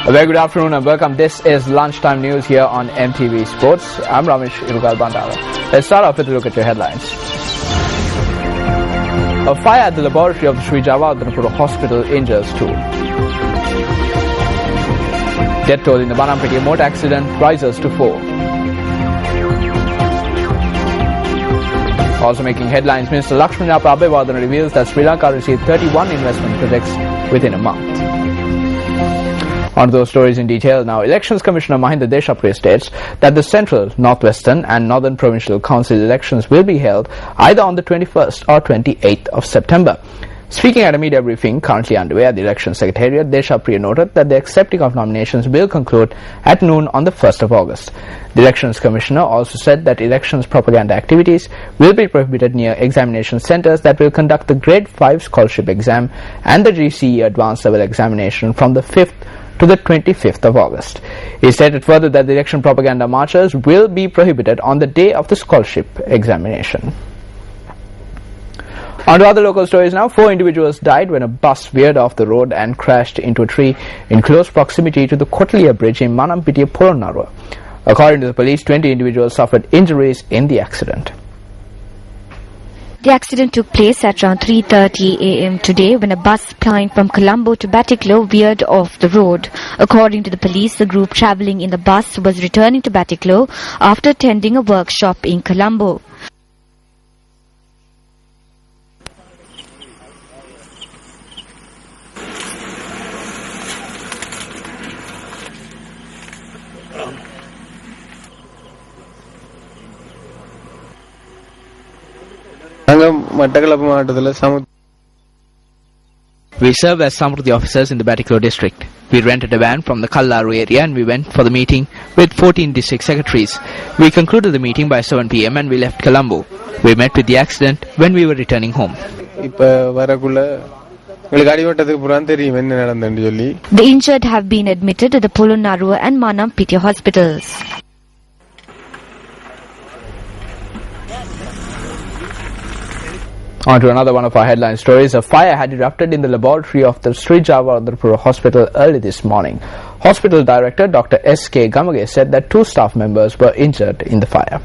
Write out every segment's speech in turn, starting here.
A very good afternoon and welcome. This is Lunchtime News here on MTV Sports. I'm Ramesh Irugal Bandara. Let's start off with a look at your headlines. A fire at the laboratory of the Sri Jawaharlal Hospital injures 2. Death toll in the Banampeti motor accident rises to 4. Also making headlines, Minister Lakshmana Prabhavardhan reveals that Sri Lanka received 31 investment projects within a month. On to those stories in detail now. Elections Commissioner Mahinda Deshapriya states that the Central, Northwestern and Northern Provincial Council elections will be held either on the 21st or 28th of September. Speaking at a media briefing currently underway at the Election Secretariat, Deshapriya noted that the accepting of nominations will conclude at noon on the 1st of August. The Elections Commissioner also said that elections propaganda activities will be prohibited near examination centres that will conduct the Grade 5 Scholarship Exam and the GCE Advanced Level Examination from the 5th to the 25th of August. He stated further that the election propaganda marches will be prohibited on the day of the scholarship examination. On to other local stories now. 4 individuals died when a bus veered off the road and crashed into a tree in close proximity to the Kotaliya Bridge in Manampitiya, Polonnaruwa. According to the police, 20 individuals suffered injuries in the accident. The accident took place at around 3:30 a.m. today when a bus plying from Colombo to Batticaloa veered off the road. According to the police, the group travelling in the bus was returning to Batticaloa after attending a workshop in Colombo. We serve as some of the officers in the Batticaloa district. We rented a van from the Kallaru area and we went for the meeting with 14 district secretaries. We concluded the meeting by 7 p.m. and we left Colombo. We met with the accident when we were returning home. The injured have been admitted to the Polonnaruwa and Manampitiya hospitals. On to another one of our headline stories. A fire had erupted in the laboratory of the Sri Jawaharlal Hospital early this morning. Hospital Director Dr. S.K. Gamage said that 2 staff members were injured in the fire.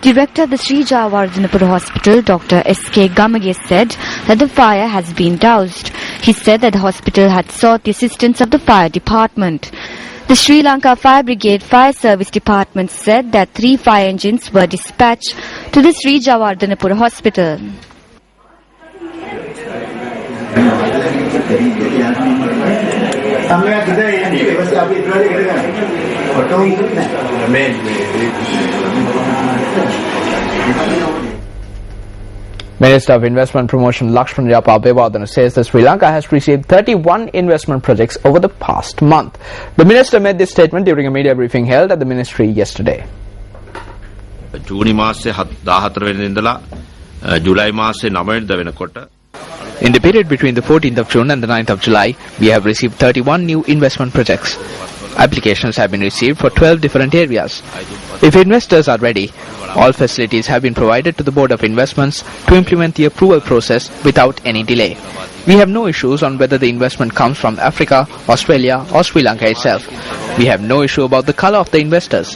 Director of the Sri Jawaharlal Hospital, Dr. S.K. Gamage said that the fire has been doused. He said that the hospital had sought the assistance of the fire department. The Sri Lanka Fire Brigade Fire Service Department said that 3 fire engines were dispatched to the Sri Jawaharlal Hospital. Minister of Investment Promotion Lakshmana Prabhavardhan says that Sri Lanka has received 31 investment projects over the past month. The minister made this statement during a media briefing held at the ministry yesterday. ජූනි මාසේ 14 වෙනිදා ඉඳලා ජූලයි මාසේ 9 වෙනිදා වෙනකොට In the period between the 14th of June and the 9th of July, we have received 31 new investment projects. Applications have been received for 12 different areas. If investors are ready, all facilities have been provided to the Board of Investments to implement the approval process without any delay. We have no issues on whether the investment comes from Africa, Australia or Sri Lanka itself. We have no issue about the color of the investors.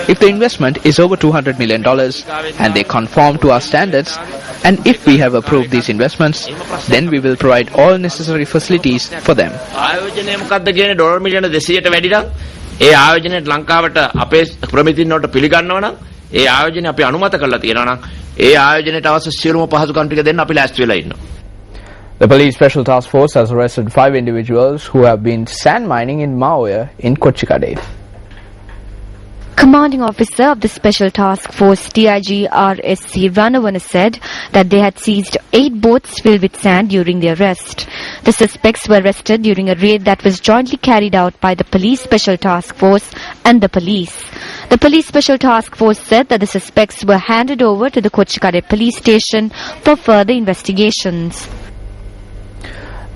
If the investment is over $200 million and they conform to our standards, and if we have approved these investments, then we will provide all necessary facilities for them. ආයෝජනය මොකක්ද කියන්නේ dollar මිලියන 200ට වැඩි නම් ඒ ආයෝජනයට ලංකාවට අපේ ප්‍රමිතින් වලට පිළිගන්නවා නම් ඒ ආයෝජනය අපි අනුමත කරලා තියෙනවා නම් ඒ ආයෝජනයට අවශ්‍ය සියලුම පහසුකම් ටික දෙන්න අපි ලෑස්ති වෙලා ඉන්නවා. The police special task force has arrested 5 individuals who have been sand mining in Maoya in Kochikade. Commanding officer of the Special Task Force DIG RSC Ranavana said that they had seized 8 boats filled with sand during the arrest. The suspects were arrested during a raid that was jointly carried out by the Police Special Task Force and the police. The Police Special Task Force said that the suspects were handed over to the Kochikade police station for further investigations.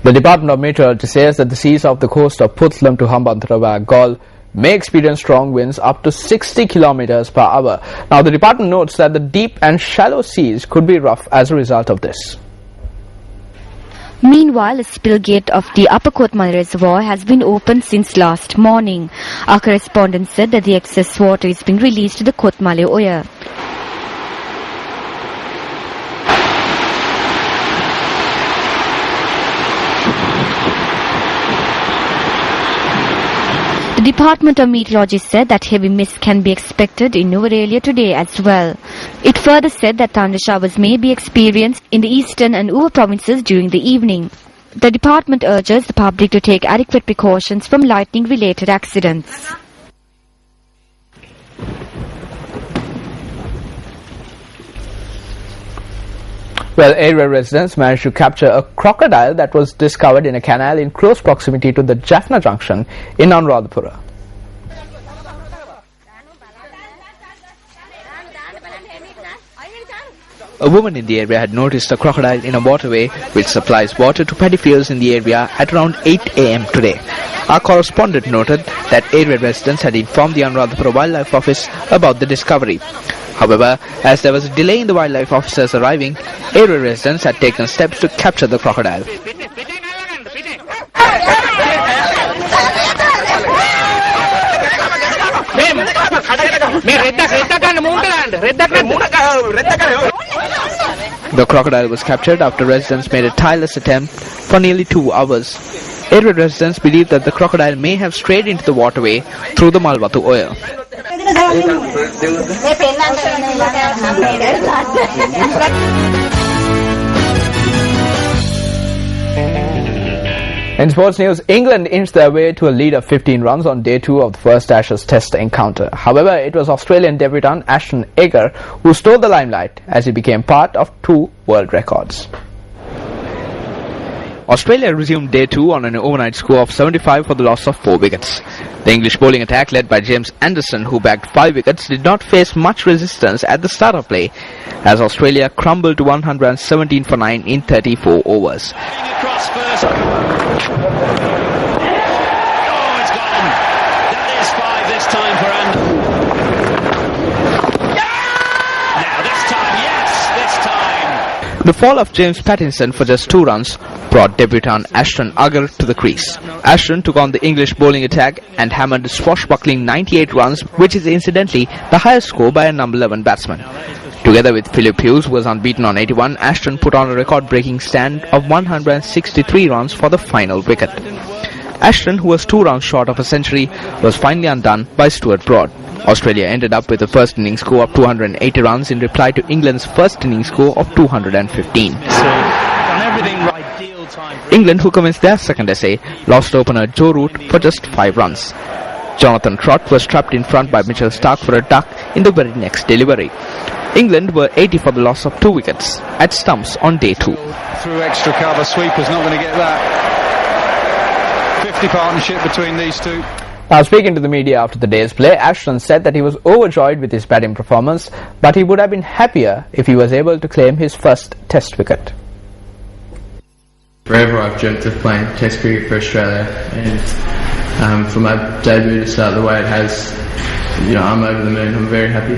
The Department of Meteorology says that the seas off the coast of Puttlam to Hambantota Galle may experience strong winds up to 60 kilometers per hour. Now, the department notes that the deep and shallow seas could be rough as a result of this. Meanwhile, a spill gate of the Upper Kotmale Reservoir has been opened since last morning. Our correspondent said that the excess water is being released to the Kotmale Oya. The Department of Meteorology said that heavy mist can be expected in Nuwara today as well. It further said that thunder showers may be experienced in the eastern and Uva provinces during the evening. The department urges the public to take adequate precautions from lightning-related accidents. Well, area residents managed to capture a crocodile that was discovered in a canal in close proximity to the Jaffna junction in Anuradhapura. A woman in the area had noticed a crocodile in a waterway which supplies water to paddy fields in the area at around 8 a.m. today. Our correspondent noted that area residents had informed the Anuradhapura Wildlife Office about the discovery. However, as there was a delay in the wildlife officers arriving, area residents had taken steps to capture the crocodile. The crocodile was captured after residents made a tireless attempt for nearly 2 hours. Area residents believe that the crocodile may have strayed into the waterway through the Malwatu Oya. In sports news, England inched their way to a lead of 15 runs on day 2 of the first Ashes Test encounter. However, it was Australian debutant Ashton Agar who stole the limelight as he became part of 2 world records. Australia resumed day 2 on an overnight score of 75 for the loss of 4 wickets. The English bowling attack led by James Anderson, who bagged 5 wickets, did not face much resistance at the start of play as Australia crumbled to 117 for 9 in 34 overs. The fall of James Pattinson for just 2 runs brought debutant Ashton Agar to the crease. Ashton took on the English bowling attack and hammered a swashbuckling 98 runs, which is incidentally the highest score by a number 11 batsman. Together with Philip Hughes, who was unbeaten on 81, Ashton put on a record-breaking stand of 163 runs for the final wicket. Ashton, who was 2 runs short of a century, was finally undone by Stuart Broad. Australia ended up with a first innings score of 280 runs in reply to England's first innings score of 215. England, who commenced their second essay, lost opener Joe Root for just 5 runs. Jonathan Trott was trapped in front by Mitchell Starc for a duck in the very next delivery. England were 80 for the loss of 2 wickets at stumps on day 2. Through extra cover, Sweeper's not going to get that. 50 partnership between these two. Now, speaking to the media after the day's play, Ashton said that he was overjoyed with his batting performance, but he would have been happier if he was able to claim his first Test wicket. Forever I've dreamt of playing Test cricket for Australia, and for my debut to start the way it has, I'm over the moon. I'm very happy.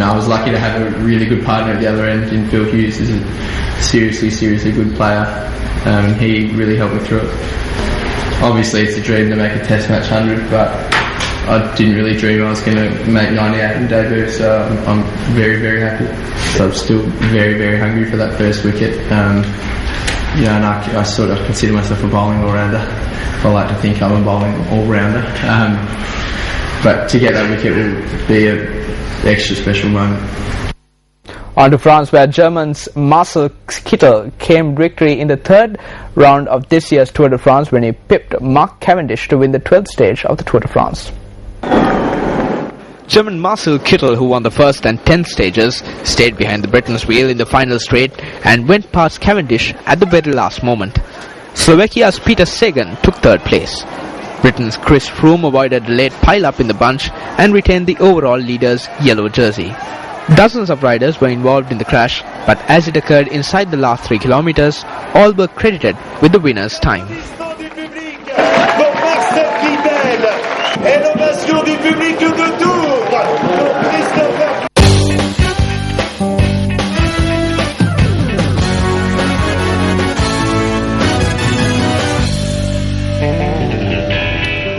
I was lucky to have a really good partner at the other end in Phil Hughes. He's a seriously good player. He really helped me through it. Obviously it's a dream to make a Test match 100, but I didn't really dream I was going to make 98 in debut, so I'm very happy. So I'm still very hungry for that first wicket. And I sort of consider myself a bowling all-rounder. I like to think I'm a bowling all-rounder. But to get that wicket will be an extra special moment. On to France, where German's Marcel Kittel came victory in the 3rd round of this year's Tour de France when he pipped Mark Cavendish to win the 12th stage of the Tour de France. German Marcel Kittel, who won the 1st and 10th stages, stayed behind the Britain's wheel in the final straight and went past Cavendish at the very last moment. Slovakia's Peter Sagan took 3rd place. Britain's Chris Froome avoided a late pile-up in the bunch and retained the overall leader's yellow jersey. Dozens of riders were involved in the crash, but as it occurred inside the last 3 kilometers, all were credited with the winner's time.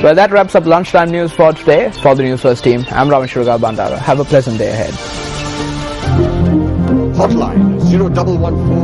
Well, that wraps up lunchtime news for today. For the News First team, I'm Rameshwar Bandara. Have a pleasant day ahead. Hotline 0114